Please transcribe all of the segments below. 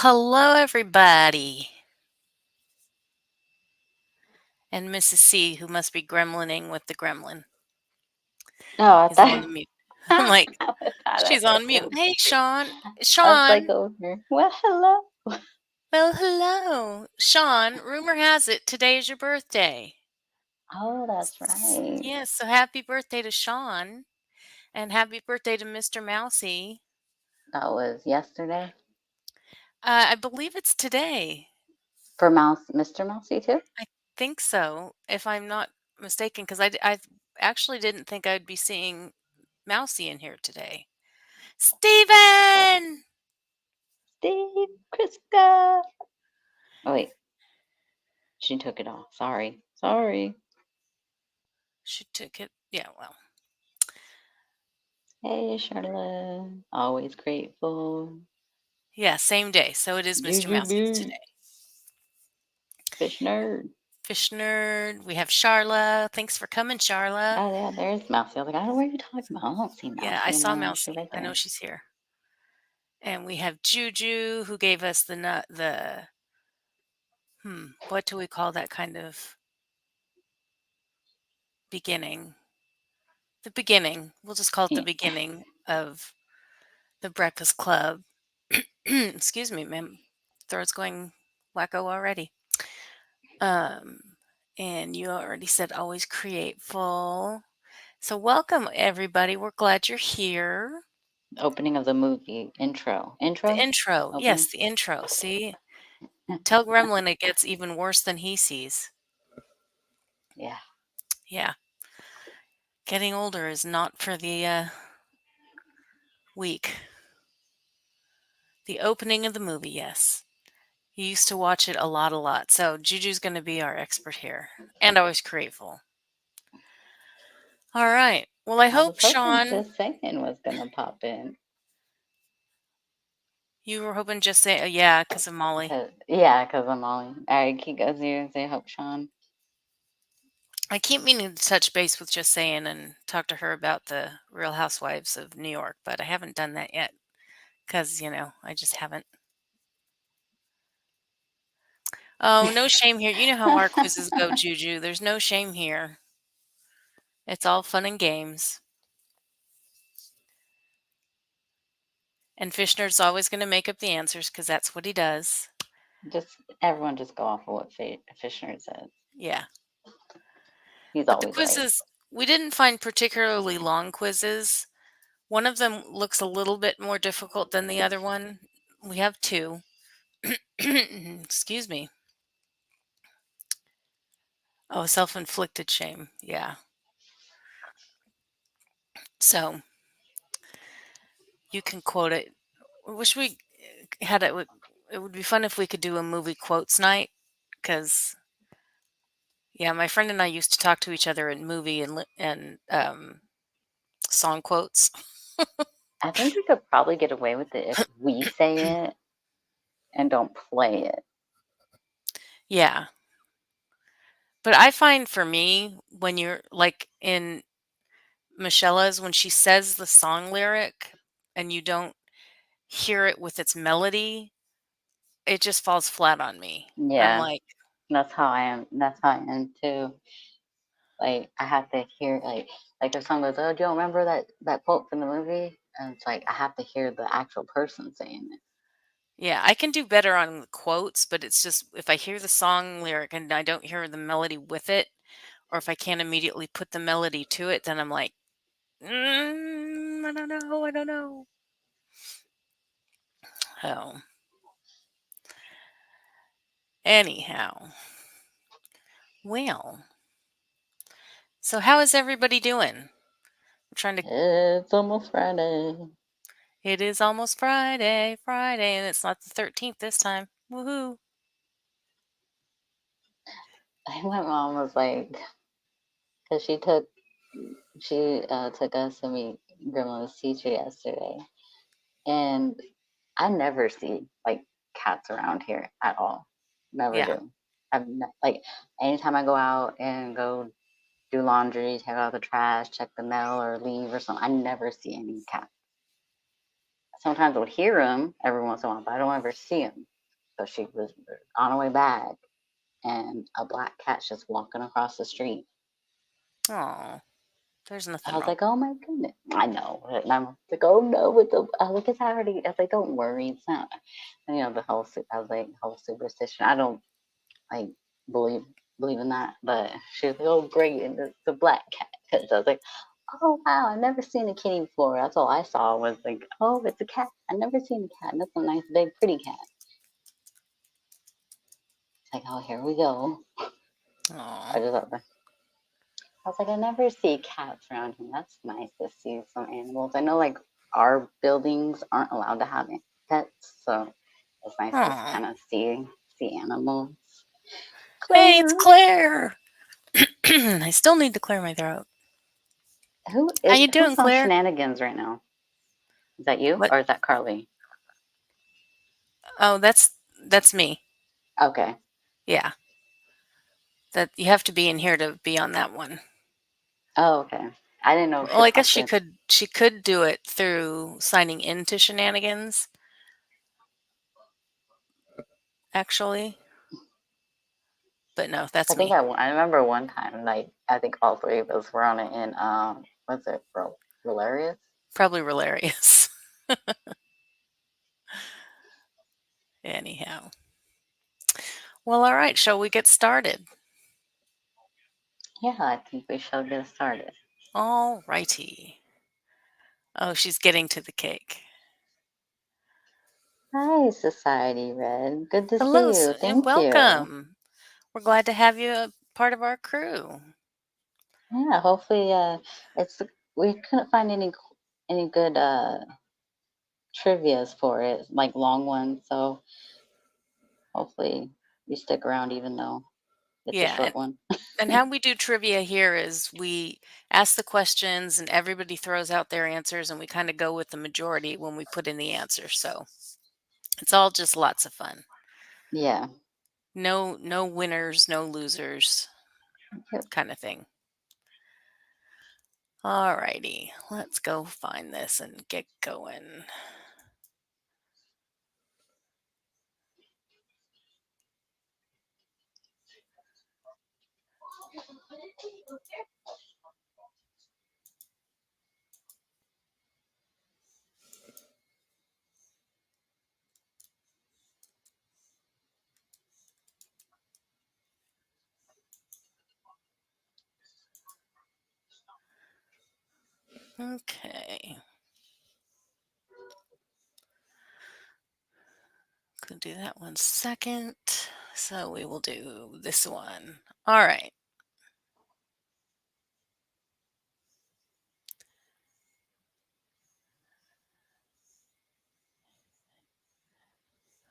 Hello, everybody. And Mrs. C, who must be gremlining with the gremlin, No, I is on thought the mute. I'm I like, thought she's that on was mute. him. Hey, Sean. I was Sean. like over here. Well, hello. Well, hello. Sean, rumor has it today is your birthday. Oh, that's right. Yes, so happy birthday to Sean. And happy birthday to Mr. Mousy. That was yesterday I believe it's today. for Mr. Mousy too. I think so, if I'm not mistaken, because I actually didn't think I'd be seeing Mousy in here today. Steven! Steve Kriska. Oh wait, she took it off. Sorry. She took it. Yeah, well. Hey, Charlotte. Always grateful. Yeah, same day. So it is Mr. Juju Mousey's Boo. today. Fish nerd. Fish Nerd. We have Charla. Thanks for coming, Charla. Oh yeah, there's Mousy. I was like, I don't know what you're talking about. I don't see Yeah, I Mousy. saw No, she's Mousy. right I know there. she's here. And we have Juju, who gave us the nut. What do we call that kind of beginning? The beginning. We'll just call it the Yeah. beginning of the Breakfast Club. Excuse me, ma'am. Throat's going wacko already. Um, and you already said always createful. So welcome everybody. We're glad you're here. Opening of the movie intro. The Intro. intro. Yes, Opening. the intro. See? Tell Gremlin it gets even worse than he sees. Yeah. Yeah. Getting older is not for the weak. The opening of the movie, yes. He used to watch it a lot. So Juju's going to be our expert here. And always createful. All right. Well, I I was hope, hoping Sean, Just Saying was gonna pop in. you were hoping just say, oh, yeah, because of Molly. Cause I'm Molly. Alright, keep goes you say hope Sean. I keep meaning to touch base with Just Saying and talk to her about the Real Housewives of New York, but I haven't done that yet because, I just haven't. Oh, no shame here. You know how our quizzes go, Juju. There's no shame here. It's all fun and games. And Fishner's always going to make up the answers because that's what he does. Everyone just go off of what Fishner says. Yeah. He's But the always right. quizzes, we didn't find particularly long quizzes. One of them looks a little bit more difficult than the other one. We have two. Excuse me. Oh, self-inflicted shame. Yeah. So you can quote it. I wish we had it. It would be fun if we could do a movie quotes night because, yeah, my friend and I used to talk to each other in movie and song quotes. I think we could probably get away with it if we say it and don't play it. Yeah. But I find for me, when you're like in Michelle's, when she says the song lyric and you don't hear it with its melody, it just falls flat on me. I'm Yeah. like, That's how I am. That's how I am too. Like I have to hear like if someone goes, "Oh, do you remember that quote from the movie?" And it's like I have to hear the actual person saying it. yeah, I can do better on the quotes, but it's just if I hear the song lyric and I don't hear the melody with it, or if I can't immediately put the melody to it, then I'm like, I don't know, I don't know. Oh, anyhow, well, so how is everybody doing? We're trying to. It's almost Friday. It is almost Friday, and it's not the 13th this time. Woohoo! I think my mom was like, because she took us to meet grandma's teacher yesterday, and I never see like cats around here at all. Never Yeah, do. Like anytime I go out and go do laundry, take out the trash, check the mail, or leave or something, I never see any cats. Sometimes I'll hear them every once in a while, but I don't ever see them. So she was on her way back, and a black cat's just walking across the street. Oh, there's I nothing was wrong. like, oh my goodness. I know. And I'm like, oh no, with the, I was like, it's already, I was like, don't worry. It's not, and, the whole, I was like, whole superstition. I don't like believe, believe in that. But she was like, oh great. And the black cat. Cause I was like, oh wow, I've never seen a kitty before. That's all I saw was like, oh, it's a cat. I've never seen a cat. That's a nice, big, pretty cat. It's like, oh, here we go. Oh, I just thought, I was like, I never see cats around here. That's nice to see some animals. I know, like, our buildings aren't allowed to have pets, so it's nice to oh. kind of see animals. Hey, it's Claire, Claire. I still need to clear my throat. How you doing, who's on Claire? shenanigans right now? Is that you What? or is that Carly? Oh, that's me. Okay. Yeah, that you have to be in here to be on that one. Oh, okay. I didn't know if Well, she I guess popped in. she could do it through signing into Shenanigans, actually. But no, I that's think me. I remember one time, like I think all three of us were on it in what's it, bro? Hilarious. Probably hilarious. Anyhow. Well, all right, shall we get started? Yeah, I think we shall get started. All righty. Oh, she's getting to the cake. Hi, Society Red. Good to see Hello you. and Thank you. welcome. We're glad to have you a part of our crew. Yeah, hopefully, it's we couldn't find any good trivia's for it, like long ones. So hopefully you stick around, even though it's a Yeah, short one. and how we do trivia here is we ask the questions and everybody throws out their answers and we kind of go with the majority when we put in the answer. So it's all just lots of fun. Yeah. No winners, no losers Yep. kind of thing. All righty, let's go find this and get going. Okay. Could do that 1 second. So we will do this one. All right.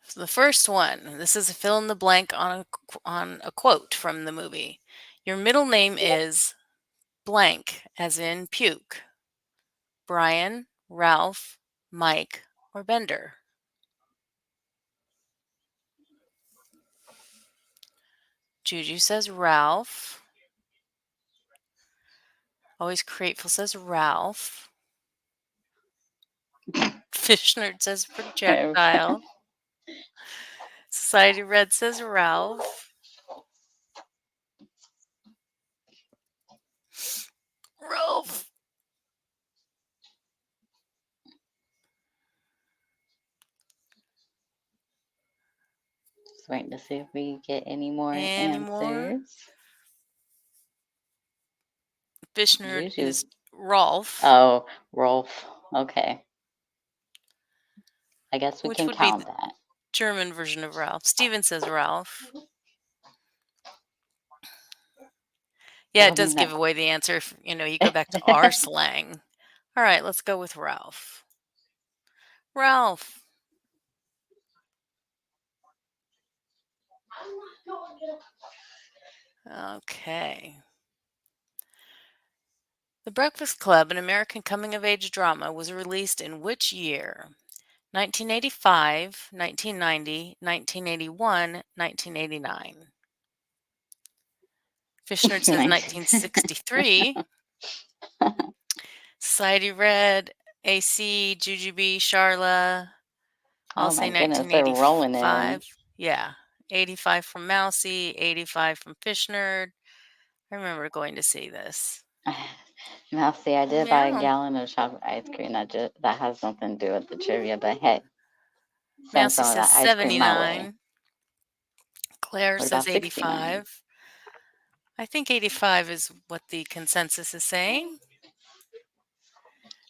So the first one, this is a fill in the blank on a quote from the movie. Your middle name is blank, as in puke. Brian, Ralph, Mike, or Bender. Juju says Ralph. Always Grateful says Ralph. Fish Nerd says projectile. Society Red says Ralph. Ralph. Just waiting to see if we get any more Any more? answers. Fish Nerd Juju. is Rolf, Oh, Rolf. Okay. I guess we which can would be count the that. German version of Ralph. Steven says Ralph. Yeah, it does No. give away the answer if, you go back to our slang. All right, let's go with Ralph. Ralph. Okay. The Breakfast Club, an American coming of age drama, was released in which year? 1985, 1990, 1981, 1989. Fishnerd says 19. 1963. Society Red, AC, Jujubee, Charla. I'll Oh say my goodness, they're rolling in. 1985. Yeah. 85 from Mousy, 85 from Fish Nerd. I remember going to see this. Now, see, I did buy a Meow. gallon of chocolate ice cream. That has nothing to do with the trivia, but hey, send Mousy some of says that ice cream my way. 79. Claire What says about 69? 85. I think 85 is what the consensus is saying.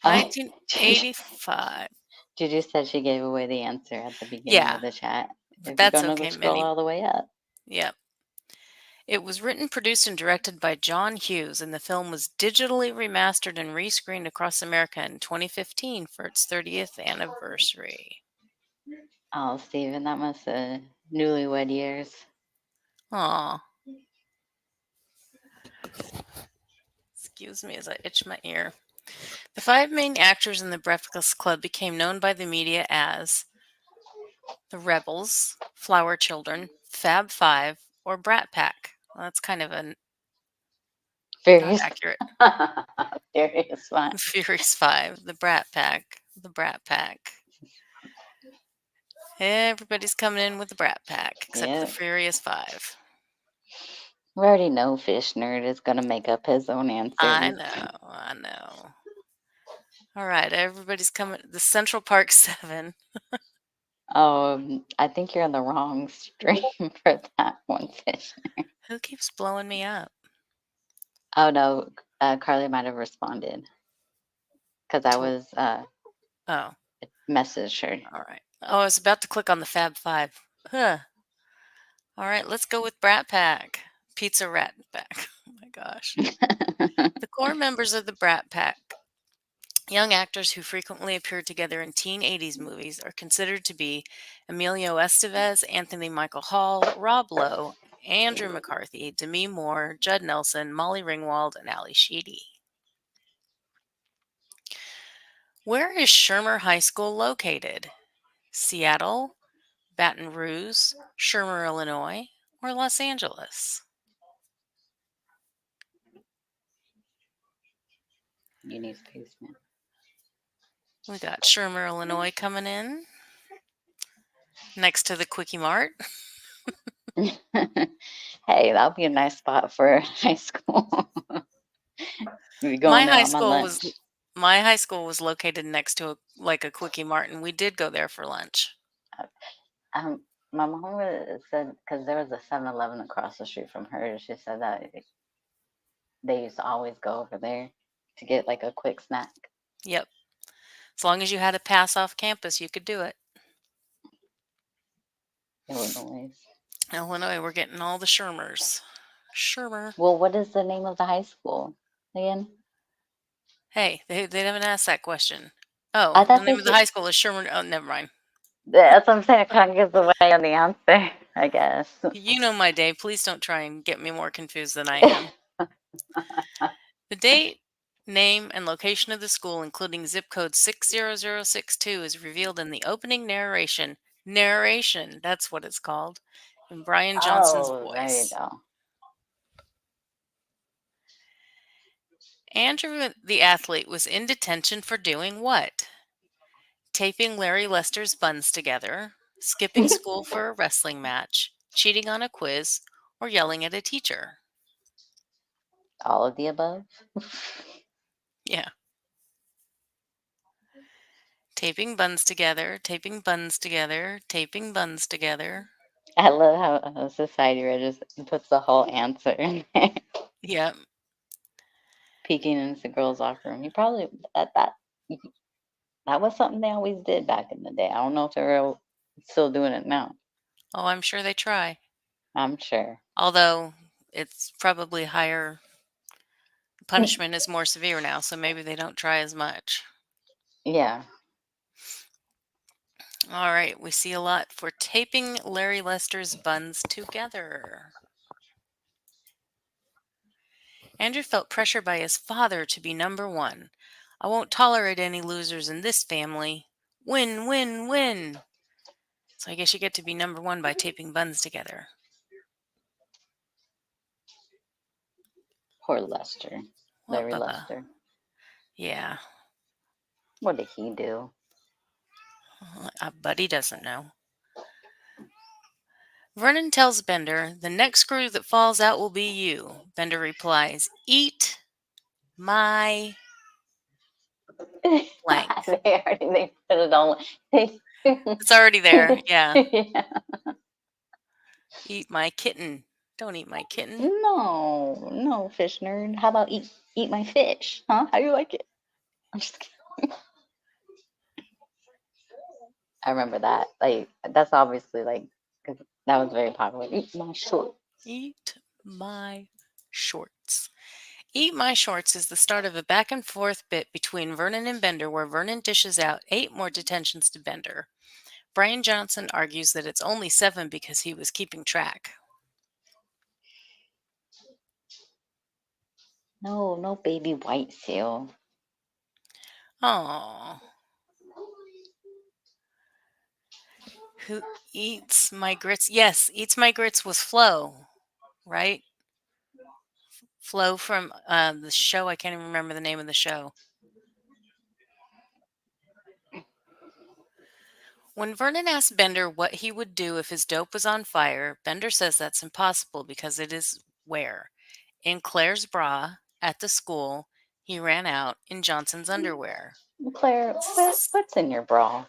Oh, Juju 1985. said she gave away the answer at the beginning Yeah, of the chat. but If you're that's gonna okay, scroll Minnie. all the way up. Yep. It was written, produced, and directed by John Hughes, and the film was digitally remastered and rescreened across America in 2015 for its 30th anniversary. Oh, Steven, that must have newlywed years. Aw. Excuse me as I itch my ear. The five main actors in the Breakfast Club became known by the media as the Rebels, Flower Children, Fab Five, or Brat Pack. Well, that's kind of a not Furious, accurate. Furious fun. Furious Five, the Brat Pack, the Brat Pack. Everybody's coming in with the Brat Pack except the Yeah, Furious Five. we already know Fish Nerd is gonna make up his own I answers. know, I know. All right, everybody's coming. The Central Park Seven. I think you're on the wrong stream for that one, Fish. Who keeps blowing me up? Oh no, Carly might have responded because I To, was oh, messaged her. all right. Oh, I was about to click on the Fab Five. Huh. All right, let's go with Brat Pack. Pizza Rat Pack. Oh my gosh. The core members of the Brat Pack, young actors who frequently appeared together in teen 80s movies, are considered to be Emilio Estevez, Anthony Michael Hall, Rob Lowe, Andrew McCarthy, Demi Moore, Judd Nelson, Molly Ringwald, and Ali Sheedy. Where is Shermer High School located? Seattle, Baton Rouge, Shermer, Illinois, or Los Angeles? Uni's basement. We got Shermer, Illinois coming in next to the Quickie Mart. Hey, that'll be a nice spot for high school. We're My going there high on my school was lunch. my high school was located next to a Quickie Mart, and we did go there for lunch. My mom said because there was a 7-Eleven across the street from her. She said that they used to always go over there to get like a quick snack. Yep. As long as you had a pass off campus, you could do it. Illinois. Illinois, we're getting all the Shermers. Shermer. Well, what is the name of the high school again? Hey, they haven't asked that question. I Oh, the thought name they of the said. high school is Shermer. Oh, never mind. That's what I'm saying. It kind of gives away on the answer, I guess. You know my day. Please don't try and get me more confused than I am. The date, name, and location of the school, including zip code 60062, is revealed in the opening narration. Narration, that's what it's called, in Brian Johnson's Oh, there you voice. go. Andrew, the athlete, was in detention for doing what? Taping Larry Lester's buns together, skipping school for a wrestling match, cheating on a quiz, or yelling at a teacher. All of the above. Yeah. Taping buns together, taping buns together, taping buns together. I love how Society Regis puts the whole answer in there. Yep. Peeking into the girls' locker room. You probably that was something they always did back in the day. I don't know if they're still doing it now. Oh, I'm sure they try. I'm sure. Although it's probably higher, punishment is more severe now, so maybe they don't try as much. Yeah. All right, we see a lot for taping Larry Lester's buns together. Andrew felt pressure by his father to be number one. I won't tolerate any losers in this family. Win, win, win. So I guess you get to be number one by taping buns together. Poor Lester. What, Larry Bubba? Lester. Yeah, What did he do? Buddy doesn't know. Vernon tells Bender, "The next screw that falls out will be you." Bender replies, "Eat my blank." They put it on. They, It's already there. Yeah. yeah. Eat my kitten. Don't eat my kitten. No, no, fish nerd. How about eat my fish? Huh? How do you like it? I'm just kidding. I remember that. Like that's obviously like 'cause that was very popular. Eat my short. Eat my shorts. Eat My Shorts is the start of a back and forth bit between Vernon and Bender where Vernon dishes out 8 more detentions to Bender. Brian Johnson argues that it's only 7 because he was keeping track. No, no baby white seal. Oh, who eats my grits? Yes, Eats My Grits was Flo, right? Flo from the show. I can't even remember the name of the show. When Vernon asks Bender what he would do if his dope was on fire, Bender says that's impossible because it is where? In Claire's bra, at the school, he ran out in Johnson's underwear. Claire, what's in your bra?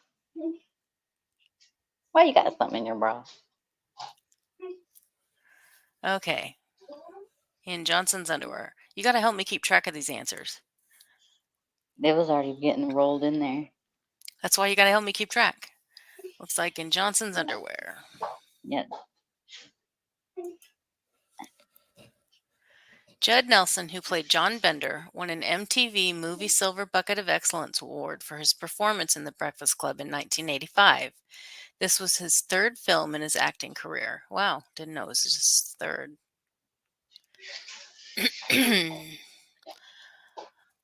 Why you got something in your bra? Okay, in Johnson's underwear. You got to help me keep track of these answers. It was already getting rolled in there. That's why you got to help me keep track. Looks like in Johnson's underwear. Yes. Judd Nelson, who played John Bender, won an MTV Movie Silver Bucket of Excellence Award for his performance in The Breakfast Club in 1985. This was his 3rd film in his acting career. Wow, didn't know it was his 3rd.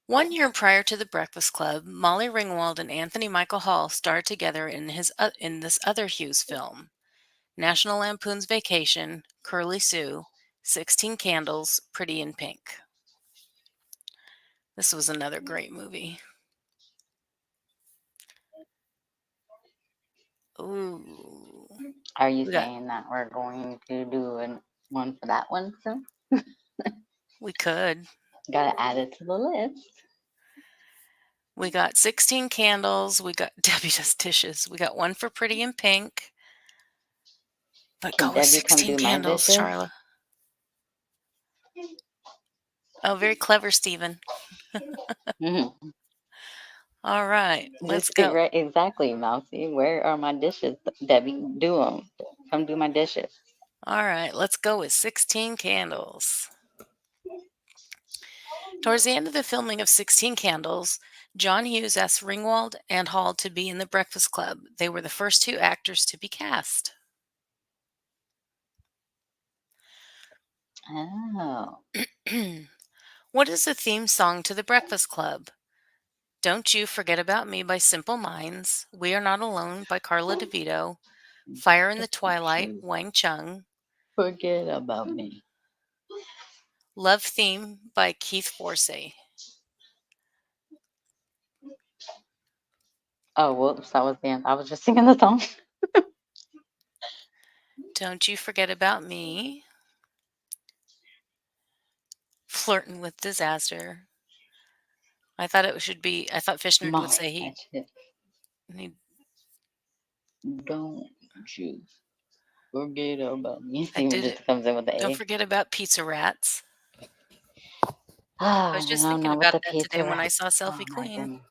1 year prior to The Breakfast Club, Molly Ringwald and Anthony Michael Hall starred together in this other Hughes film, National Lampoon's Vacation, Curly Sue, 16 Candles, Pretty in Pink. This was another great movie. Ooh. Are you We got saying that we're going to do one for that one soon? we could. Gotta add it to the list. We got 16 Candles, we got Debbie Does Dishes. We got one for Pretty in Pink. But Can go with Debbie come 16 do my Candles, dishes? Charla. Oh, very clever, Stephen. Mhm. All right, let's Just get go. right. Exactly, Mousy. Where are my dishes, Debbie? Do them. Come do my dishes. All right, let's go with 16 Candles. Towards the end of the filming of 16 Candles, John Hughes asked Ringwald and Hall to be in The Breakfast Club. They were the first 2 actors to be cast. Oh, What is the theme song to The Breakfast Club? Don't You Forget About Me by Simple Minds, We Are Not Alone by Carla DeVito, Fire in the Twilight, Wang Chung, forget about me. Love Theme by Keith Forsey. Oh, whoops! That was the end. I was just singing the song. Don't You Forget About Me, Flirting with Disaster. I thought I thought Fishner would Mom, say that shit. he Don't you forget about me. I Steven did it. just comes in with the Don't A. forget about Pizza Rats. I Ah, was I just don't thinking know what about the that today pizza when I wrap. saw Oh Selfie my Queen. goodness.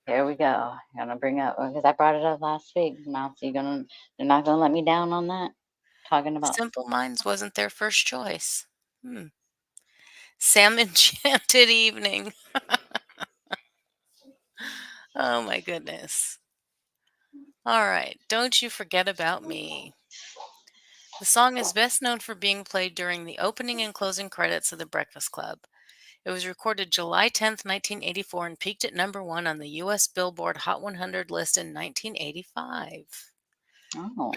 Here we go. I'm gonna bring up because I brought it up last week. Mouse, you're not gonna let me down on that. Talking about Simple Minds wasn't their first choice. Sam Enchanted Evening. Oh my goodness. All right. Don't You Forget About Me. The song is best known for being played during the opening and closing credits of The Breakfast Club. It was recorded July 10th, 1984, and peaked at #1 on the U.S. Billboard Hot 100 list in 1985. oh,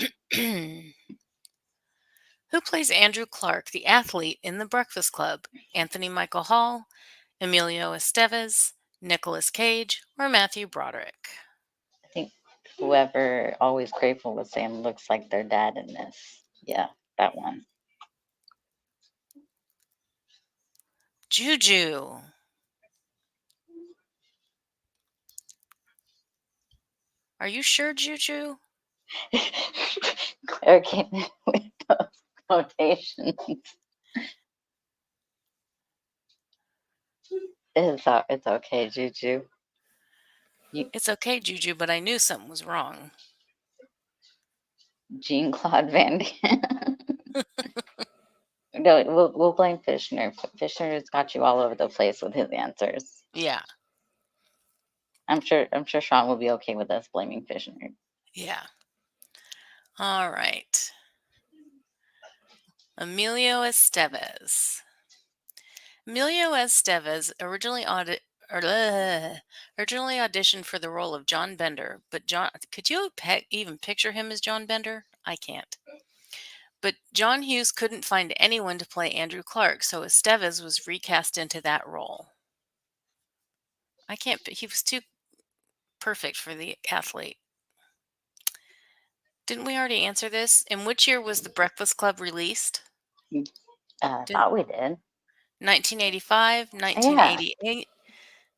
Who plays Andrew Clark, the athlete, in The Breakfast Club? Anthony Michael Hall, Emilio Estevez, Nicolas Cage, or Matthew Broderick? I think whoever Always Grateful was saying looks like their dad in this. Yeah, that one. Juju. Are you sure, Juju? Claire came in with those quotations. It's okay, Juju. It's okay, Juju, but I knew something was wrong. Jean-Claude Van Damme. No, we'll blame Fishner. Fishner's got you all over the place with his answers. Yeah. I'm sure Sean will be okay with us blaming Fishner. Yeah. All right. Emilio Estevez. Emilio Estevez originally auditioned for the role of John Bender, but could you even picture him as John Bender? I can't. But John Hughes couldn't find anyone to play Andrew Clark, so Estevez was recast into that role. He was too perfect for the athlete. Didn't we already answer this? In which year was The Breakfast Club released? I thought we did. 1985, 1988,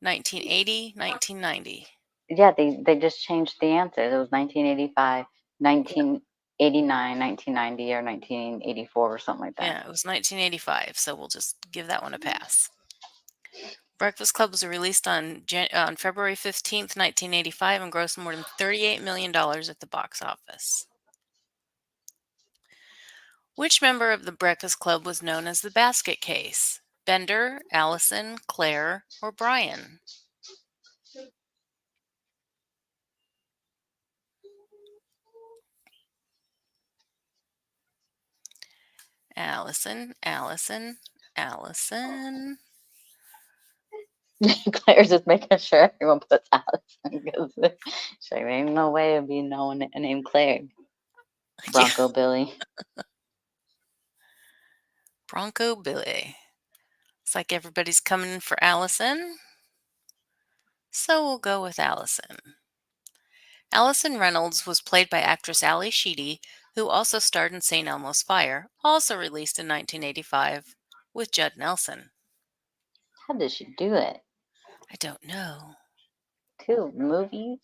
1980, 1990. Yeah, they just changed the answers. It was 1985, 1989, 1990, or 1984 or something like that. Yeah, it was 1985, so we'll just give that one a pass. Breakfast Club was released on February 15th, 1985 and grossed more than $38 million at the box office. Which member of the Breakfast Club was known as the Basket Case? Bender, Allison, Claire, or Brian? Allison. Claire's just making sure everyone puts Allison because there ain't no way of being known named Claire. Bronco Billy. Bronco Billy. It's like everybody's coming in for Allison. So we'll go with Allison. Allison Reynolds was played by actress Ali Sheedy, who also starred in St. Elmo's Fire, also released in 1985, with Judd Nelson. How did she do it? I don't know. 2 movies?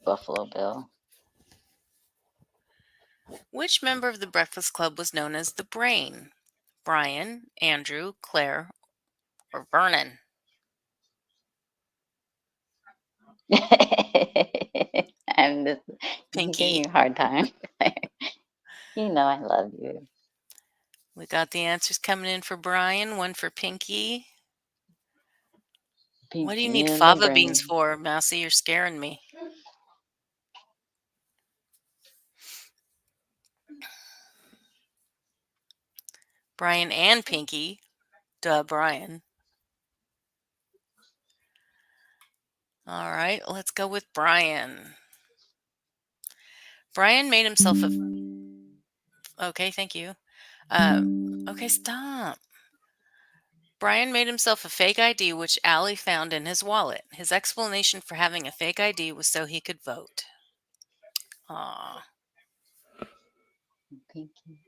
Buffalo Bill. Which member of the Breakfast Club was known as the Brain? Brian, Andrew, Claire, or Vernon? I'm just Pinky. giving you a hard time. You know I love you. We got the answers coming in for Brian, one for Pinky. What do you need fava beans for, Mousy? You're scaring me. Brian and Pinky. Duh, Brian. All right, let's go with Brian. Brian made himself a... Okay, thank you. Okay, stop. Brian made himself a fake ID, which Allie found in his wallet. His explanation for having a fake ID was so he could vote. Aw. Pinky.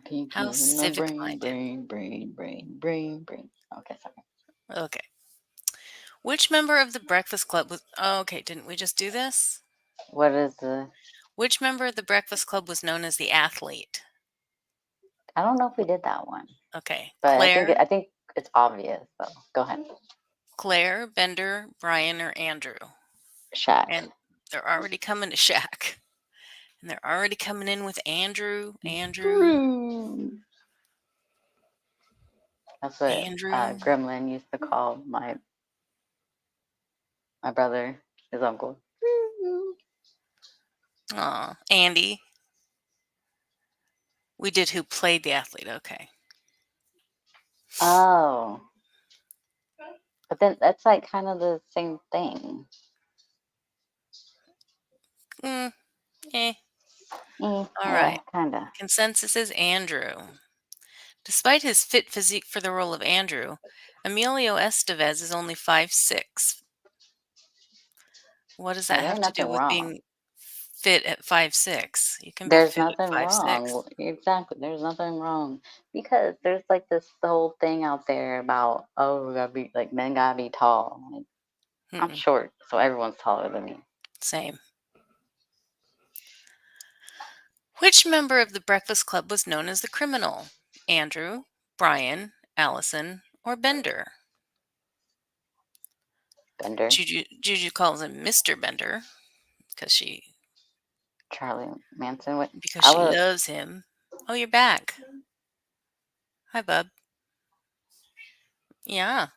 Pinky How in the civic-minded. brain. Okay, sorry. Okay. Which member of the Breakfast Club was... Oh, okay, didn't we just do this? What is the... Which member of the Breakfast Club was known as the athlete? I don't know if we did that one. Okay. But Claire, I think it's obvious, so go ahead. Claire, Bender, Brian, or Andrew? Shaq. And they're already coming to Shaq. And they're already coming in with Andrew. That's what Andrew. Gremlin used to call my brother, his uncle. Aw, Andy. We did who played the athlete. Okay. Oh. But then that's like kind of the same thing. All right. Kind of. Consensus is Andrew. Despite his fit physique for the role of Andrew, Emilio Estevez is only 5'6". What does Like, that there have ain't to do nothing with wrong. being fit at 5'6"? You can be There's fit at nothing wrong. 5'6". Exactly. There's nothing wrong. Because there's like this whole thing out there about, oh, we gotta be like men gotta be tall. Like, I'm Mm-mm. short, so everyone's taller than me. Same. Which member of the Breakfast Club was known as the criminal? Andrew, Brian, Allison, or Bender? Bender, Juju calls him Mr. Bender because she Charlie Manson. What? because I she would. loves him. Oh, you're back. Hi, bub. Yeah,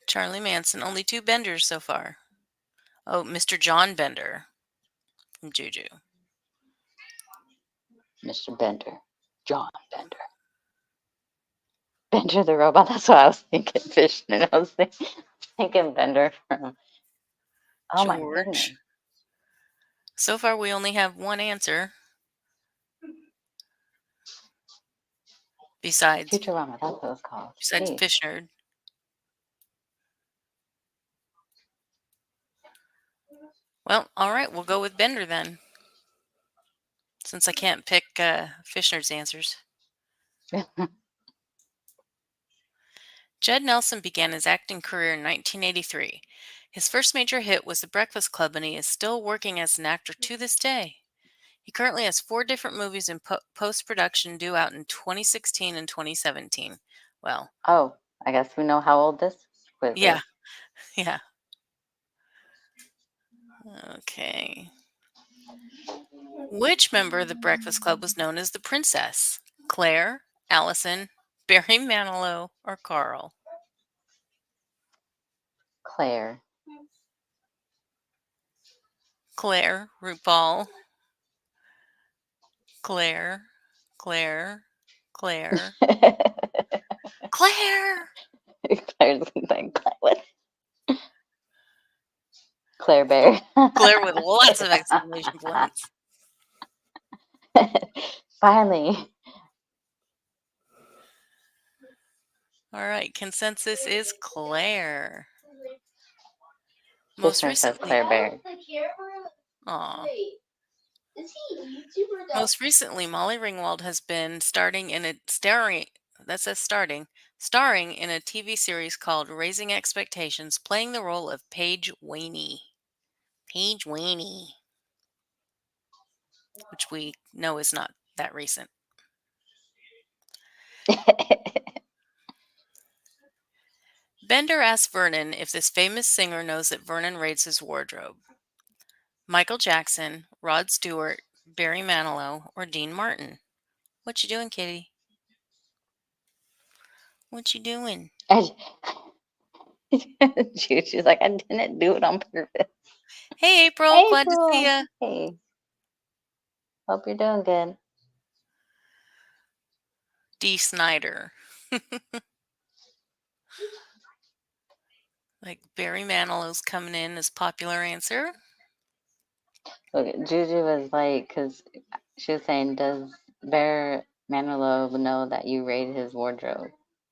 Charlie Manson. Only 2 Benders so far. Oh, Mr. John Bender from Juju. Mr. Bender, John Bender, Bender the robot. That's what I was thinking. Fishman. I was thinking Bender from. Oh my goodness. George. So far, we only have one answer besides Futurama. That's what it's called. besides Jeez. Fish Nerd. Well, all right, we'll go with Bender then, since I can't pick Fish Nerd's answers. Judd Nelson began his acting career in 1983. His first major hit was The Breakfast Club, and he is still working as an actor to this day. He currently has 4 different movies in post production due out in 2016 and 2017. Well, Oh, I guess we know how old this quiz yeah, is. yeah. Okay. Which member of the Breakfast Club was known as the princess? Claire, Allison, Barry Manilow, or Carl? Claire. Claire, RuPaul. Claire, Claire, Claire, Claire. Claire's like, what? Claire Bear. Claire with lots of exclamation points. Finally. All right, consensus is Claire. Most Fishner says recently, Claire Bear. aw. Most recently, Molly Ringwald has been starting in a starring. That says starring in a TV series called Raising Expectations, playing the role of Paige Waney. Paige Waney, which we know is not that recent. Bender asks Vernon if this famous singer knows that Vernon raids his wardrobe. Michael Jackson, Rod Stewart, Barry Manilow, or Dean Martin. What you doing, kitty? What you doing? She's like, I didn't do it on purpose. Hey, April. Glad to see April. ya. Hey. Hope you're doing good. D. Snyder. Like Barry Manilow's coming in as popular answer. Look, Juju was like, because she was saying, does Bear Manilow know that you raided his wardrobe?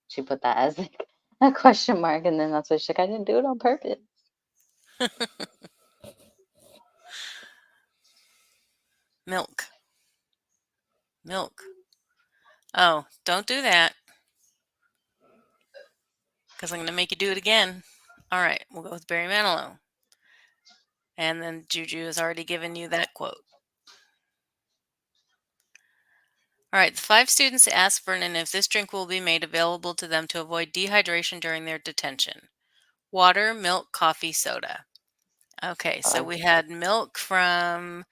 She put that as like a question mark, and then that's what she's like, I didn't do it on purpose. Milk. Milk. Oh, don't do that. Because I'm going to make you do it again. All right, we'll go with Barry Manilow. And then Juju has already given you that quote. All right, the 5 students asked Vernon if this drink will be made available to them to avoid dehydration during their detention. Water, milk, coffee, soda. Okay, so we had milk from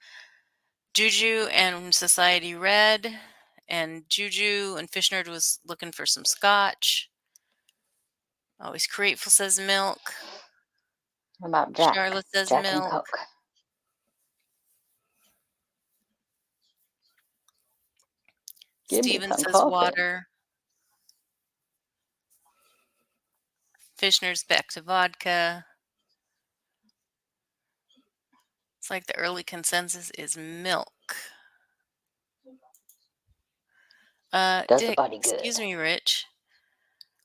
Juju and Society Red, and Juju and Fish Nerd was looking for some scotch. Always Grateful says milk. What about Jack? Charlotte says Jack and milk. Coke. Give me Steven some says coffee. water. Fish Nerd's back to vodka. It's like the early consensus is milk. Does the Dick, body good. excuse me, Rich.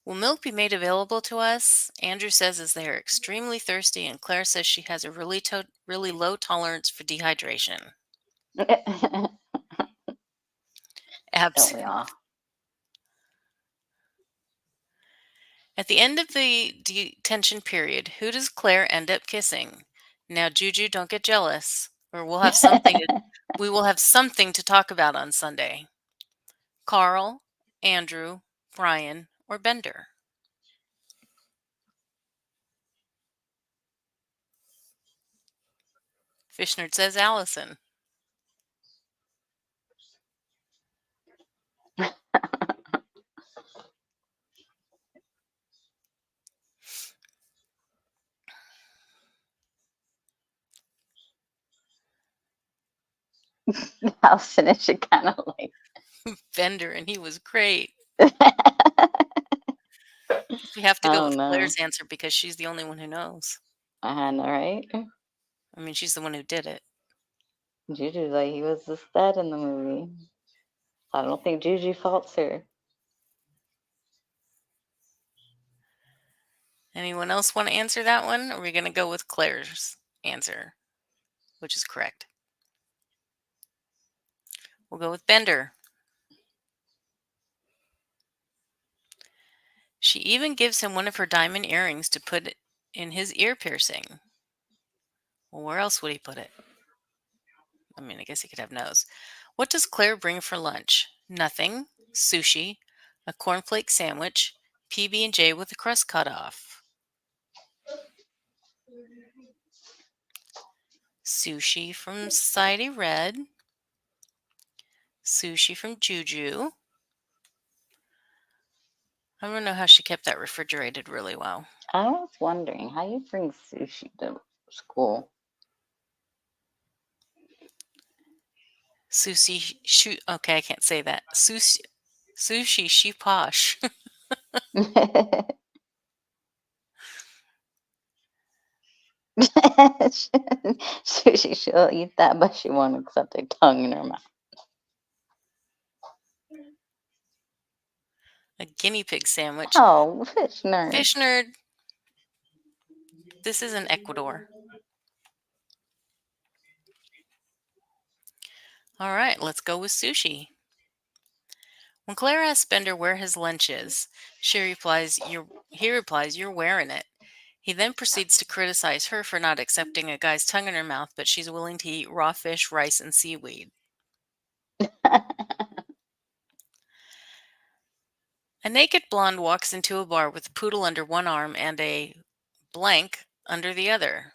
Will milk be made available to us? Andrew says as they are extremely thirsty, and Claire says she has a really low tolerance for dehydration. Don't we all? At the end of the detention period, who does Claire end up kissing? Now, Juju, don't get jealous, or we will have something to talk about on Sunday. Carl, Andrew, Brian, or Bender? Fishnerd says Allison. Allison is she kind of like Bender, and he was great. I We have to go don't with know. Claire's answer because she's the only one who knows. I know, right? I mean, she's the one who did it. Juju's like he was the stud in the movie. I don't think Juju faults her. Anyone else want to answer that one? Or are we going to go with Claire's answer, which is correct? We'll go with Bender. She even gives him one of her diamond earrings to put in his ear piercing. Well, where else would he put it? I mean, I guess he could have nose. What does Claire bring for lunch? Nothing. Sushi. A cornflake sandwich. PB&J with the crust cut off. Sushi from Society Red. Sushi from Juju. I don't know how she kept that refrigerated really well. I was wondering how you bring sushi to school. Sushi, okay, I can't say that. Sushi, she posh. She'll eat that, but she won't accept a tongue in her mouth. A guinea pig sandwich. Oh, fish nerd. Fish nerd. This is in Ecuador. All right, let's go with sushi. When Claire asks Bender where his lunch is, he replies, "You're wearing it." He then proceeds to criticize her for not accepting a guy's tongue in her mouth, but she's willing to eat raw fish, rice, and seaweed. A naked blonde walks into a bar with a poodle under one arm and a blank under the other.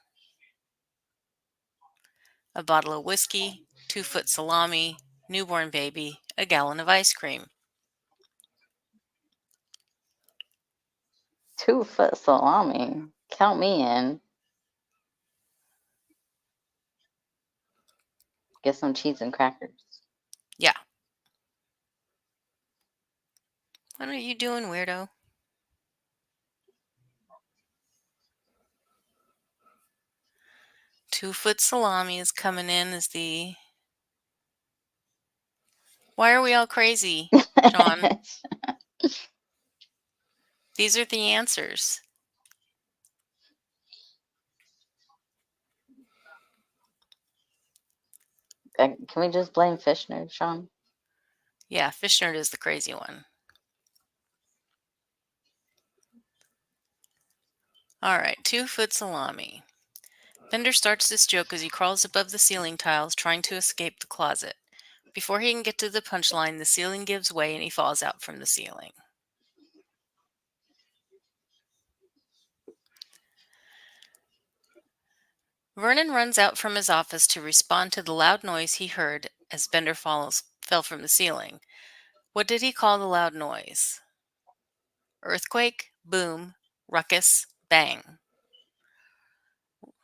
A bottle of whiskey, 2-foot salami, newborn baby, a gallon of ice cream. 2-foot salami. Count me in. Get some cheese and crackers. Yeah. What are you doing, weirdo? Two-foot salami is coming in as the... Why are we all crazy, Sean? These are the answers. Can we just blame fish nerd, Sean? Yeah, fish nerd is the crazy one. All right, 2-foot salami. Bender starts this joke as he crawls above the ceiling tiles, trying to escape the closet. Before he can get to the punchline, the ceiling gives way and he falls out from the ceiling. Vernon runs out from his office to respond to the loud noise he heard as Bender fell from the ceiling. What did he call the loud noise? Earthquake, boom, ruckus, bang.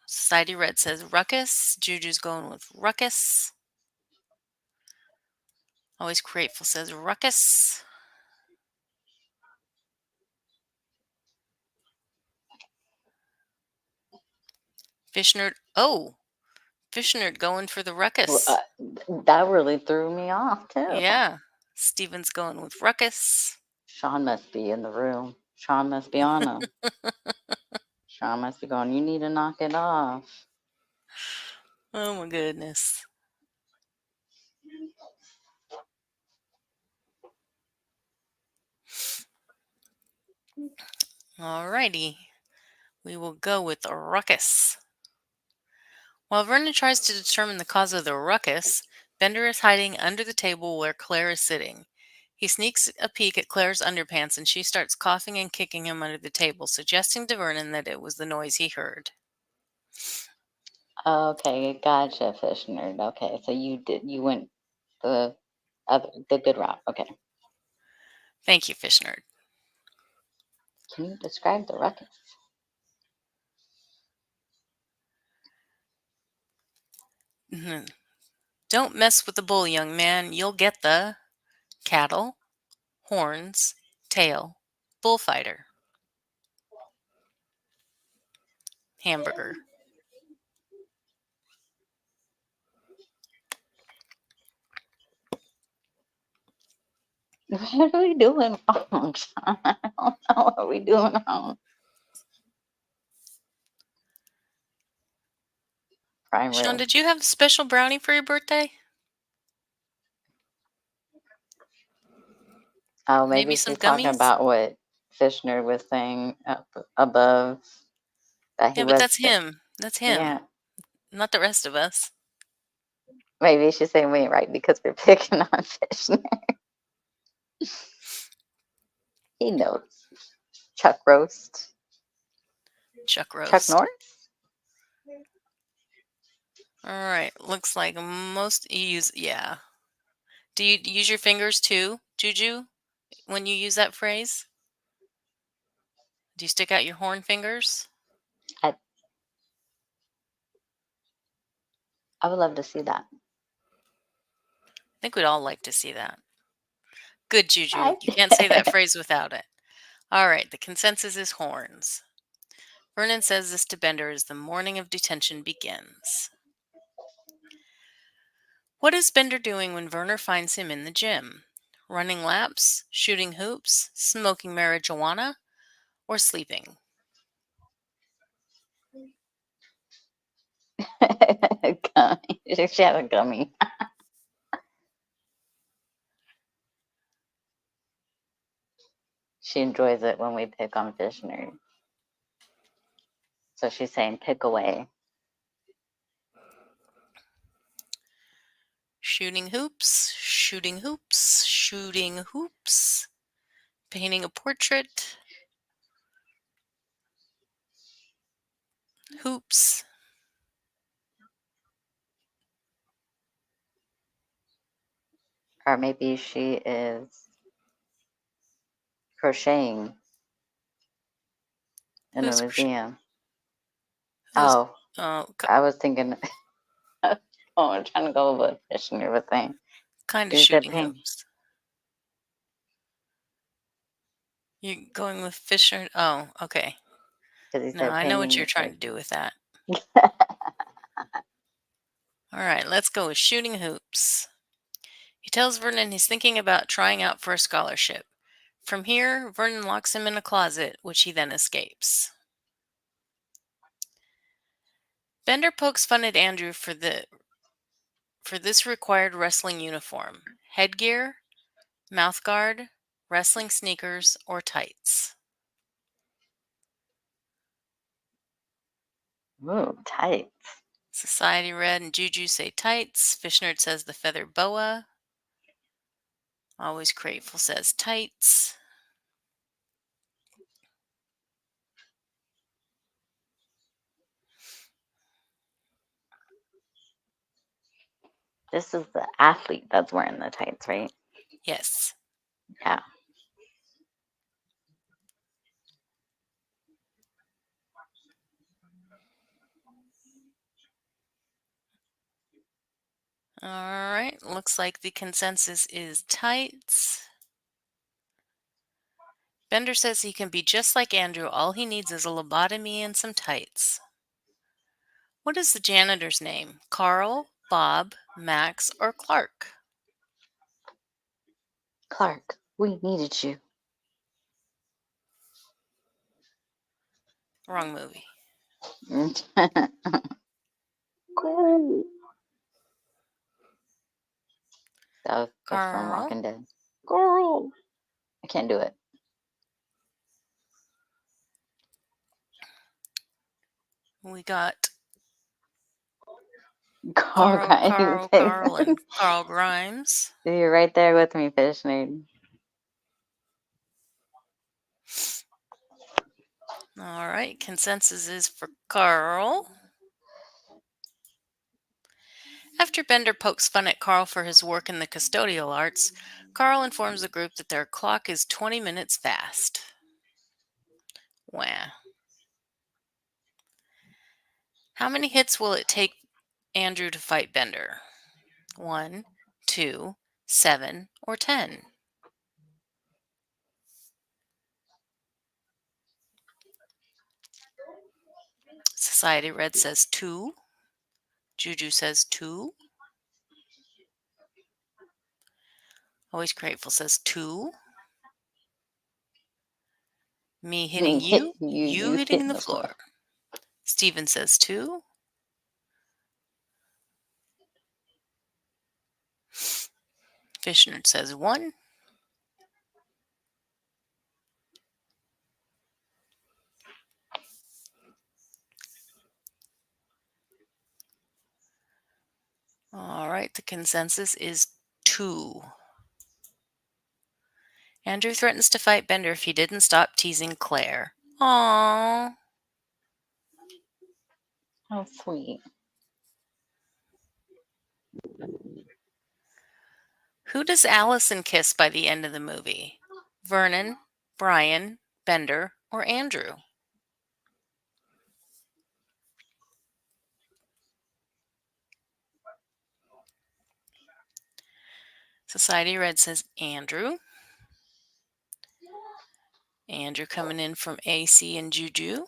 Society Red says ruckus. Juju's going with ruckus. Always Grateful says ruckus. Fish Nerd. Oh, Fish Nerd going for the ruckus. That really threw me off, too. Yeah. Steven's going with ruckus. Sean must be in the room. Sean must be on him. Sean must be going, you need to knock it off. Oh my goodness. Alrighty. We will go with ruckus. While Vernon tries to determine the cause of the ruckus, Bender is hiding under the table where Claire is sitting. He sneaks a peek at Claire's underpants and she starts coughing and kicking him under the table, suggesting to Vernon that it was the noise he heard. Okay, gotcha, fish nerd. Okay, so you went the the good route. Okay. Thank you, Fish Nerd. Can you describe the ruckus? Mhm. Don't mess with the bull, young man. You'll get the cattle, horns, tail, bullfighter, hamburger. What are we doing wrong, Sean? I don't know what we doing wrong. Prime Sean, rib. did you have a special brownie for your birthday? Oh, Maybe maybe some she's talking gummies? about what fish nerd was saying up above that he Yeah, but was. that's him. That's him, Yeah, not the rest of us. maybe she's saying we ain't right because we're picking on fish nerd. He knows. Chuck roast. Chuck Chuck roast. Norris. All right. Looks like most you use. Yeah. Do you use your fingers too, Juju, when you use that phrase? Do you stick out your horn fingers? I I would love to see that. I think we'd all like to see that. Good, Juju. I You can't say that phrase without it. All right. The consensus is horns. Vernon says this to Bender as the morning of detention begins. What is Bender doing when Werner finds him in the gym? Running laps, shooting hoops, smoking marijuana, or sleeping? gummy. She had a gummy. She enjoys it when we pick on fish nerd. So she's saying pick away. Shooting hoops, shooting hoops, shooting hoops, painting a portrait, hoops. Or maybe she is crocheting in the Who's museum. who's Oh, I was thinking, oh, I'm trying to go with what fish nerd was saying. kind of She said shooting paint. hoops? You going with Fisher? Oh, okay. Because he No, said I know what you're painting. trying to do with that. All right, let's go with shooting hoops. He tells Vernon he's thinking about trying out for a scholarship. From here, Vernon locks him in a closet, which he then escapes. Bender pokes fun at Andrew for this required wrestling uniform: headgear, mouthguard, wrestling sneakers, or tights. Ooh, tight. Society Red and Juju say tights. Fishnerd says the feather boa. Always Grateful says tights. This is the athlete that's wearing the tights, right? Yes. Yeah. All right. Looks like the consensus is tights. Bender says he can be just like Andrew. All he needs is a lobotomy and some tights. What is the janitor's name? Carl, Bob, Max, or Clark? Clark, we needed you. Wrong movie. Cool. That's from Carl. Walking Dead. Girl. I can't do it. We got Carl Grimes. Carl, and Carl Grimes. You're right there with me, Fish Nerd. All right, consensus is for Carl. After Bender pokes fun at Carl for his work in the custodial arts, Carl informs the group that their clock is 20 minutes fast. Wah. How many hits will it take Andrew to fight Bender? 1, 2, 7, or 10? Society Red says 2. Juju says 2. Always Grateful says 2. Me hitting you, you hitting the floor. Steven says 2. Fishnerd says 1. All right, the consensus is 2. Andrew threatens to fight Bender if he didn't stop teasing Claire. Aww. How sweet. Who does Allison kiss by the end of the movie? Vernon, Brian, Bender, or Andrew? Society Red says Andrew. Andrew coming in from AC and Juju.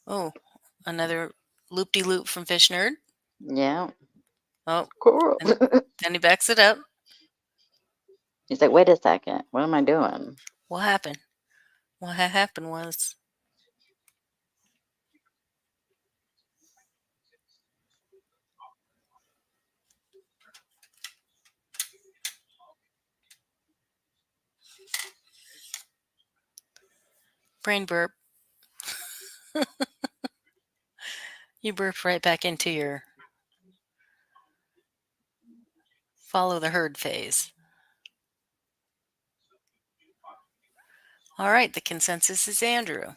Oh, another loop-de-loop from Fish Nerd. Yeah. Oh, Cool. then he backs it up. He's like, wait a second. What am I doing? What happened? What happened was brain burp. You burped right back into your follow the herd phase. All right, the consensus is Andrew.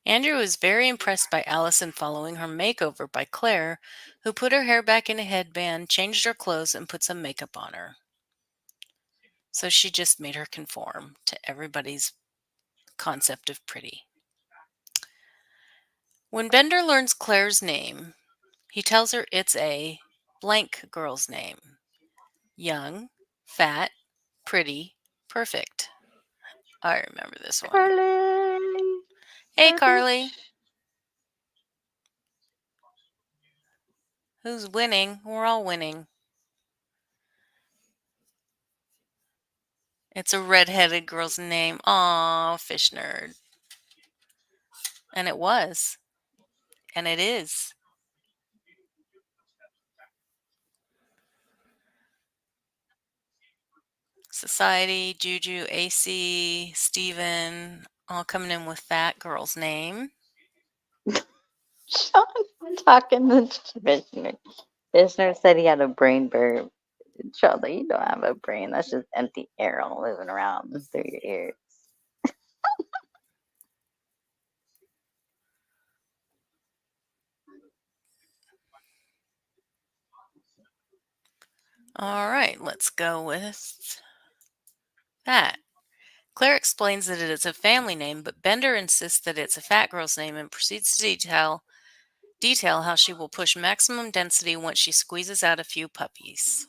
Andrew was very impressed by Allison following her makeover by Claire, who put her hair back in a headband, changed her clothes, and put some makeup on her. So she just made her conform to everybody's concept of pretty. When Bender learns Claire's name, he tells her it's a blank girl's name. Young, fat, pretty, perfect. I remember this one. Carly. Hey, Carly. Who's winning? We're all winning. It's a redheaded girl's name. Aw, Fish Nerd. And it was. And it is. Society, Juju, AC, Steven, all coming in with that girl's name. Sean talking to Vishnu. Vishnu said he had a brain burp. Sean, like, you don't have a brain. That's just empty air all moving around through your ears. All right, let's go with that. Claire explains that it is a family name, but Bender insists that it's a fat girl's name and proceeds to detail how she will push maximum density once she squeezes out a few puppies.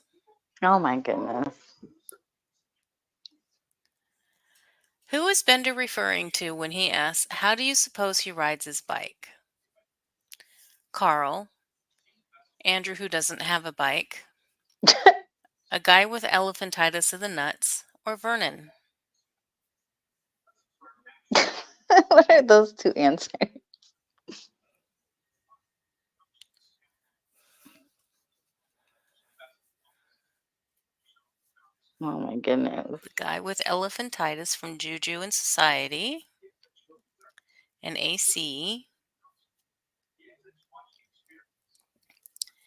Oh my goodness. Who is Bender referring to when he asks, how do you suppose he rides his bike? Carl, Andrew who doesn't have a bike, a guy with elephantitis of the nuts, or Vernon? What are those two answers? Oh my goodness. The guy with elephantitis from Juju and Society, and AC.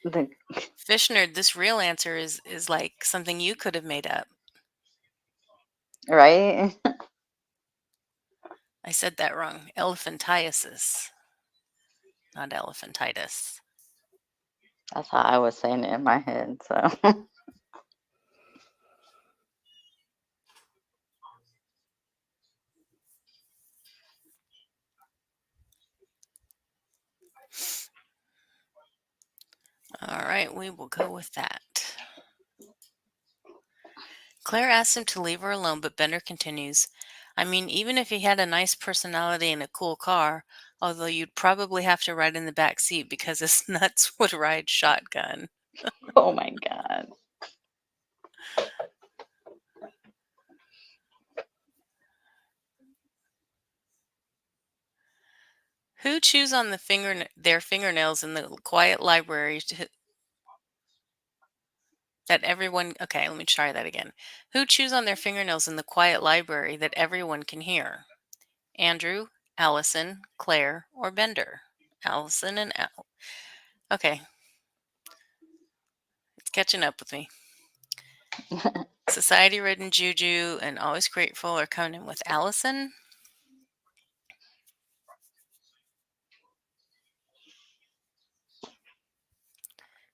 The, Fish Nerd, this real answer is like something you could have made up. right? I said that wrong. Elephantiasis, not elephantitis. That's how I was saying it in my head. So All right, we will go with that. Claire asks him to leave her alone, but Bender continues. I mean, even if he had a nice personality and a cool car, although you'd probably have to ride in the back seat because his nuts would ride shotgun. oh my god. Who chews on their fingernails in the quiet library that everyone... Okay, let me try that again. Who chews on their fingernails in the quiet library that everyone can hear? Andrew, Allison, Claire, or Bender? Allison and Al. Okay. It's catching up with me. Society Red and Juju and Always Grateful are coming in with Allison.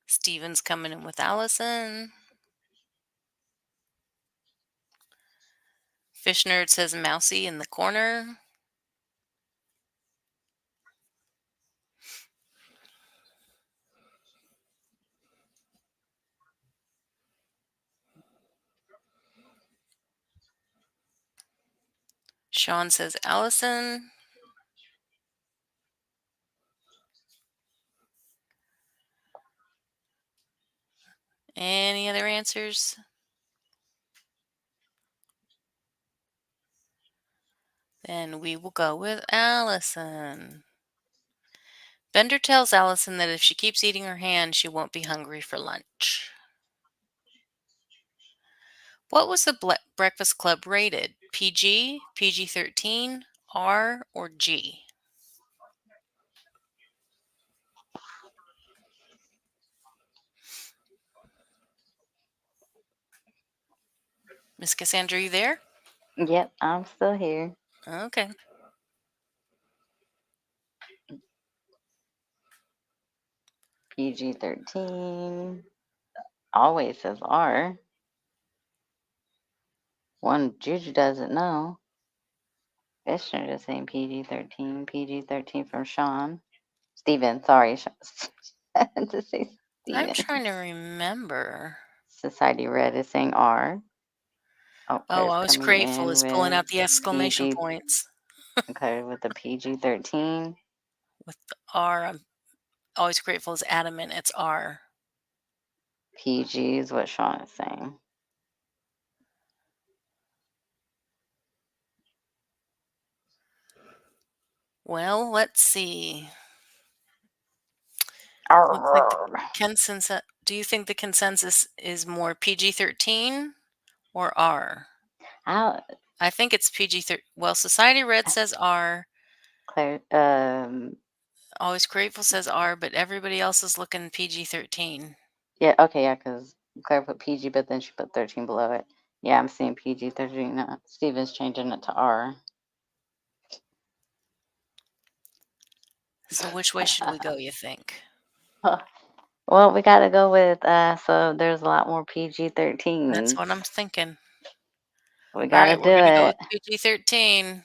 Steven's coming in with Allison. Fish Nerd says Mousy in the corner. Sean says Allison. Any other answers? Then we will go with Allison. Bender tells Allison that if she keeps eating her hand, she won't be hungry for lunch. What was the Breakfast Club rated? PG, PG 13, R, or G? Miss Cassandra, you there? Yep, I'm still here. Okay. PG-13 always says R. One Juju doesn't know. Fishner is saying PG-13. PG-13 from Sean. Steven, sorry. I meant to say I'm Steven. trying to remember. Society Red is saying R. Oh, Oh, Claire's I was coming grateful in is pulling with out the exclamation PG. points. Claire with the PG-13. With the R, I'm always grateful is adamant. It's R. PG is what Sean is saying. Well, let's see. Looks like the Arr. consensus. Do you think the consensus is more PG 13 or R? How, I think it's PG 13. Well, Society Red says R. Claire, Always Grateful says R, but everybody else is looking PG 13. yeah, okay, yeah, because Claire put PG, but then she put 13 below it. Yeah, I'm seeing PG-13 now. Steven's changing it to R. So which way should we go, you think? Well, we gotta go with, so there's a lot more That's PG-13s. what I'm thinking. We All gotta right, do we're going to go it. with PG 13.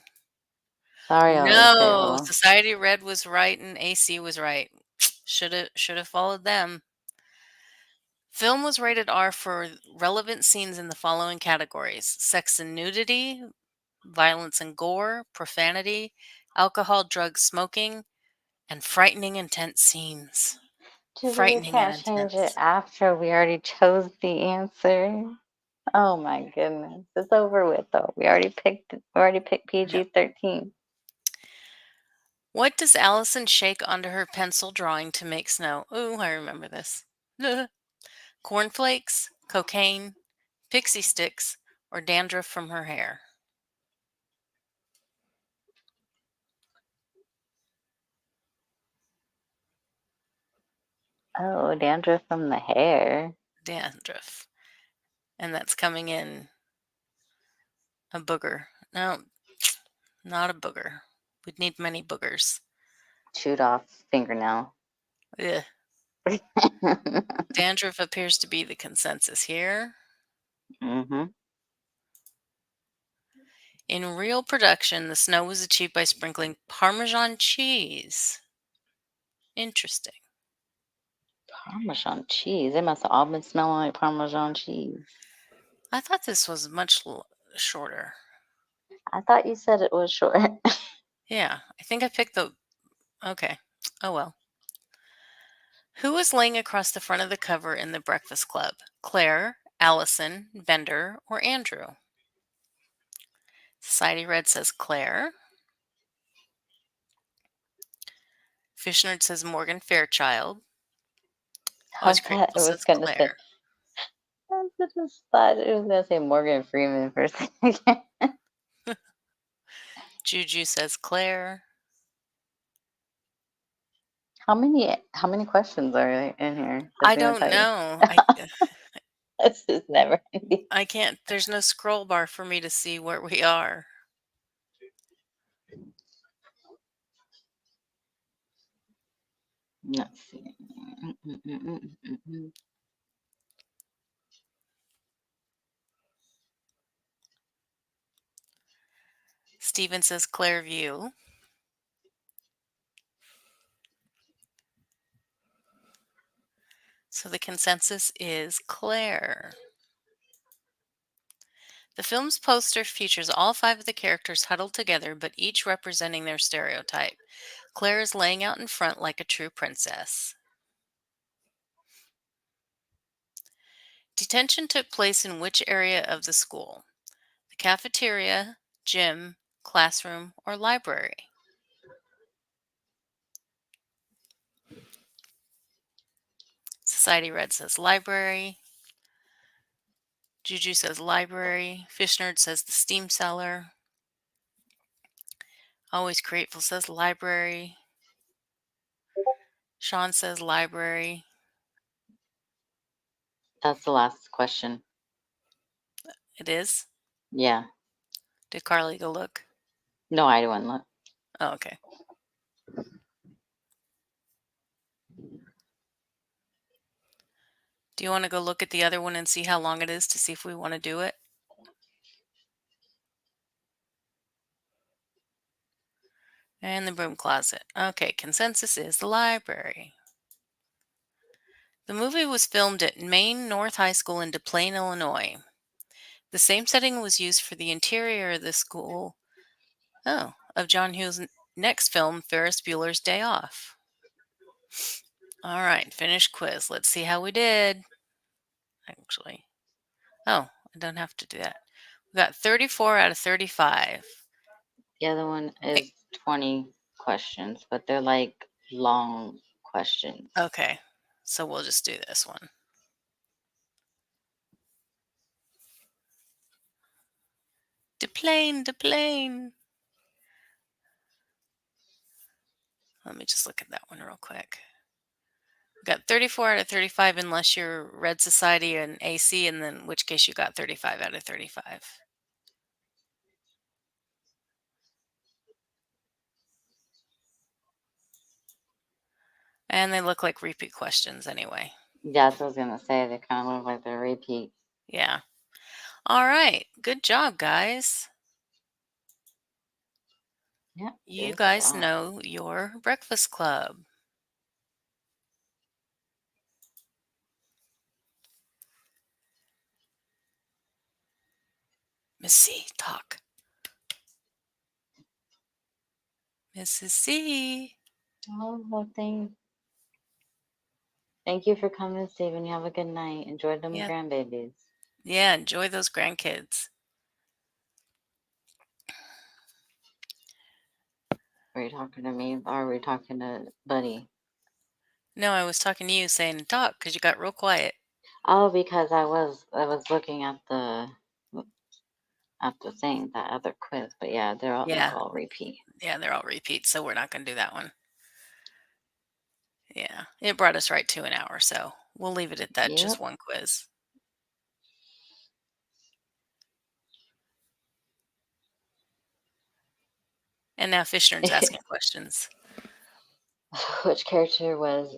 Sorry, always No, grateful. Society Red was right and AC was right. Should have followed them. Film was rated R for relevant scenes in the following categories: sex and nudity, violence and gore, profanity, alcohol, drugs, smoking, and frightening, intense scenes. Judy, you frightening and can't change it intense. after we already chose the answer. Oh my goodness. It's over with though. We already picked Yeah. PG-13. What does Allison shake onto her pencil drawing to make snow? Ooh, I remember this. Cornflakes, cocaine, pixie sticks, or dandruff from her hair? Oh, dandruff from the hair. Dandruff. And that's coming in a booger. No, not a booger. We'd need many boogers. Chewed off fingernail. Ugh. Dandruff appears to be the consensus here. Mm-hmm. In real production, the snow was achieved by sprinkling Parmesan cheese. Interesting. Parmesan cheese. They must have all been smelling like Parmesan cheese. I thought this was much shorter. I thought you said it was short. Yeah, I think I picked the. Okay. Oh well. Who was laying across the front of the cover in The Breakfast Club? Claire, Allison, Bender, or Andrew? Society Red says Claire. Fishnerd says Morgan Fairchild. I Always thought Grateful it was says gonna say. Claire. I just thought it was gonna say Morgan Freeman for a second. Juju says Claire. How many questions are in here? I Does it even don't tell you? know. This is never ending. I can't. There's no scroll bar for me to see where we are. Let's see. Mm. Steven says Clairview. So the consensus is Claire. The film's poster features all 5 of the characters huddled together, but each representing their stereotype. Claire is laying out in front like a true princess. Detention took place in which area of the school? The cafeteria, gym, classroom, or library? Society Red says library. Juju says library. Fishnerd says the steam cellar. Always Grateful says library. Sean says library. That's the last question. It is? Yeah. Did Carly go look? No, I didn't look. Oh, okay. Do you want to go look at the other one and see how long it is to see if we want to do it? And the broom closet. Okay, consensus is the library. The movie was filmed at Maine North High School in DePlain, Illinois. The same setting was used for the interior of the school of John Hughes' next film, Ferris Bueller's Day Off. All right, finished quiz. Let's see how we did. Actually, I don't have to do that. We got 34 out of 35. The other one is 20 questions, but they're like long questions. Okay, so we'll just do this one. DePlain. Let me just look at that one real quick. We got 34 out of 35 unless you're Red Society and AC, and then in which case you got 35 out of 35. And they look like repeat questions anyway. Yeah, that's what I was gonna say. They kind of look like they're repeat. Yeah. All right. Good job, guys. Yeah. You good guys job. know your Breakfast Club. Miss C, talk. Mrs. C. Oh, well, thing. Thank you for coming, Stephen. You have a good night. Enjoy them Yeah. grandbabies. Yeah. Enjoy those grandkids. Were you talking to me or were you talking to Buddy? No, I was talking to you saying talk because you got real quiet. Oh, because I was looking at the thing, that other quiz. But yeah, they're Yeah. all repeat. Yeah. They're all repeats. So we're not going to do that one. Yeah. It brought us right to an hour. So we'll leave it at that. Just Yep. one quiz. And now Fishner's asking questions. Which character was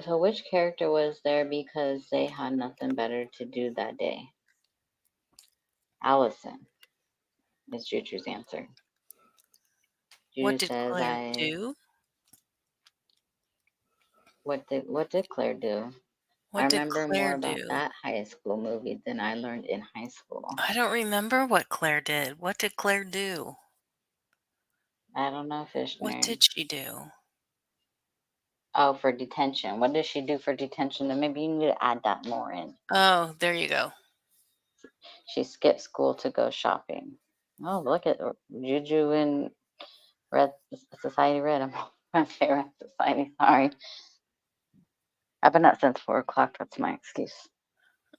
which character was there because they had nothing better to do that day? Allison is Juju's answer. What Juju did says Claire do? what did Claire do? I What did remember more Claire about do? that high school movie than I learned in high school. I don't remember what Claire did. What did Claire do? I don't know, What Fishner. did she do? Oh, for detention. What does she do for detention? Then maybe you need to add that more in. Oh, there you go. She skipped school to go shopping. Oh, look at Juju and Red Society Red. I'm my favorite society. Sorry, I've been up since 4 o'clock. That's my excuse.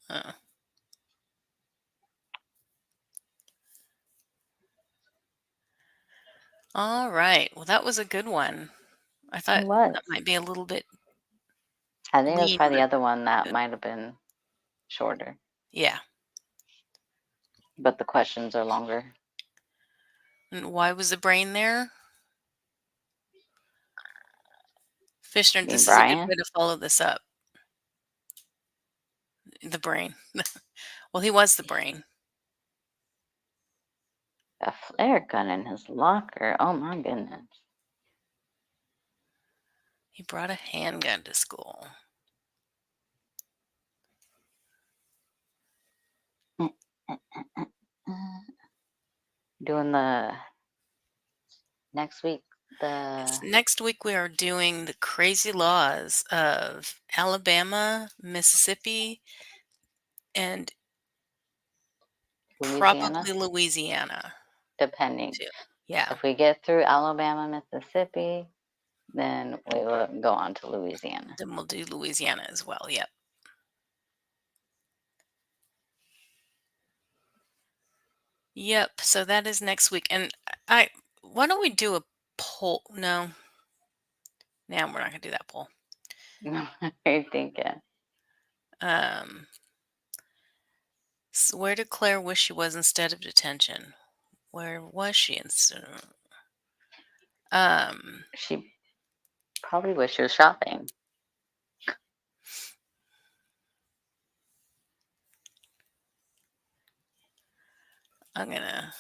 Uh, all right. Well, that was a good one. I It thought was. that might be a little bit I think it was lean. probably the other one that might have been shorter, Yeah. but the questions are longer. And why was the brain there? Fishner, I mean, this is a good way Brian, to follow this up. The brain. Well, he was the brain. a flare gun in his locker. Oh my goodness. He brought a handgun to school. Doing the next week, the Next week, we are doing the crazy laws of Alabama, Mississippi, and Louisiana, probably Louisiana, depending. too. Yeah. If we get through Alabama, Mississippi, then we will go on to Louisiana. Then we'll do Louisiana as well. Yep. Yep. So that is next week. And why don't we do a poll? No, we're not going to do that poll. What are you thinking? Um, so where did Claire wish she was instead of detention? Where was she instead of, She probably wish she was shopping. I'm going to.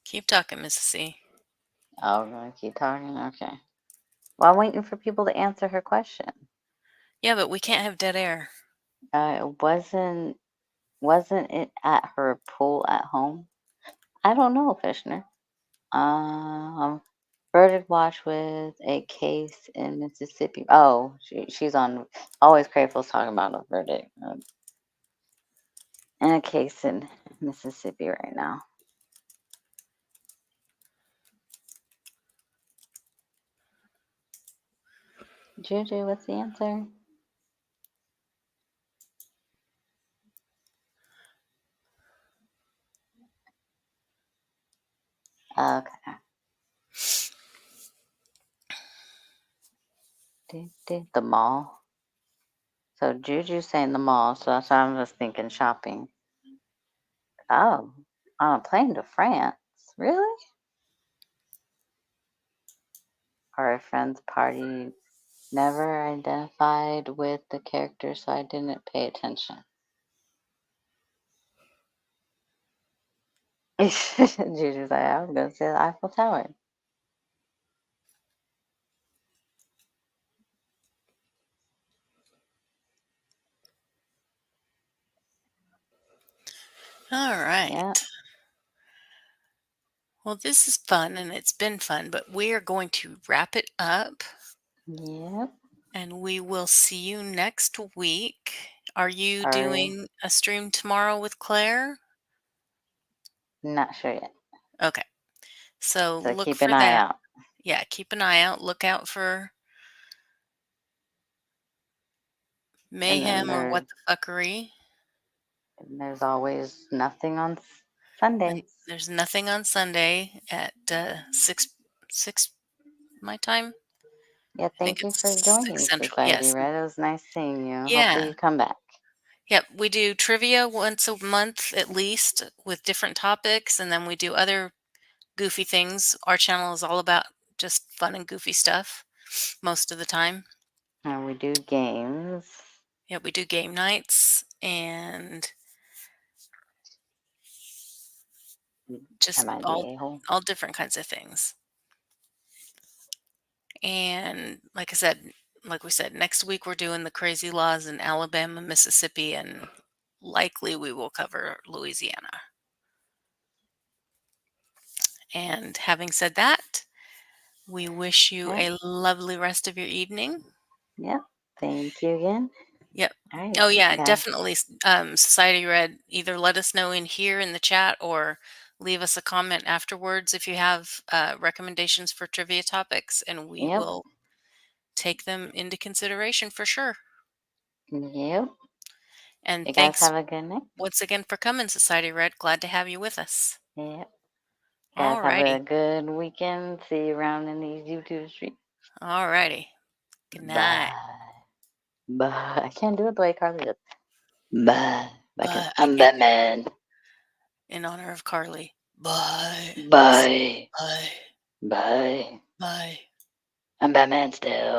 Keep talking, Mrs. C. Oh, we're gonna keep talking? Okay. Well, I'm waiting for people to answer her question. Yeah, but we can't have dead air. Wasn't it at her pool at home? I don't know, Fishner. Birded watch with a case in Mississippi. Oh, she's on. Always Grateful's talking about a verdict and a case in Mississippi right now. Juju, what's the answer? Okay. The mall. So Juju's saying the mall, so that's why I'm just thinking shopping. Oh, on a plane to France. Really? Our friend's party never identified with the character, so I didn't pay attention. Juju's like, I was gonna say the Eiffel Tower. All right. Yeah. Well, this is fun and it's been fun, but we are going to wrap it up Yep. and we will see you next week. Are you Alright. doing a stream tomorrow with Claire? Not sure yet. Okay. So So look keep an for eye that. out. Yeah, keep an eye out. Look out for And then mayhem or what the fuckery. there's always nothing on And Sundays. there's nothing on Sunday at 6 my time. Yeah, I think thank you for it's 6 joining Central. Society Yes. Red. It was nice seeing you. Hopefully Yeah. you come back. Yep. We do trivia once a month at least with different topics, and then we do other goofy things. Our channel is all about just fun and goofy stuff most of the time. And we do games. Yeah, we do game nights and just Am I all the a-hole? all different kinds of things. And like we said, next week we're doing the crazy laws in Alabama, Mississippi, and likely we will cover Louisiana. And having said that, we wish you Yep. a lovely rest of your evening. Yep. Thank you again. Yep. All right. Oh yeah, Yeah. definitely. Society Red. Either let us know in here in the chat or leave us a comment afterwards if you have recommendations for trivia topics, and we Yep. will take them into consideration for sure. Yep. And You guys thanks have a good night. once again for coming, Society Red. Glad to have you with us. Yep. You guys have a Alrighty. good weekend. See you around in these YouTube streets. Alrighty. Good night. Bye. Bye. I can't do it the way Carly does. Bye. Because Bye. I I'm can't Batman. in honor of Carly. Bye. Bye. Bye. Bye. Bye. I'm Batman still.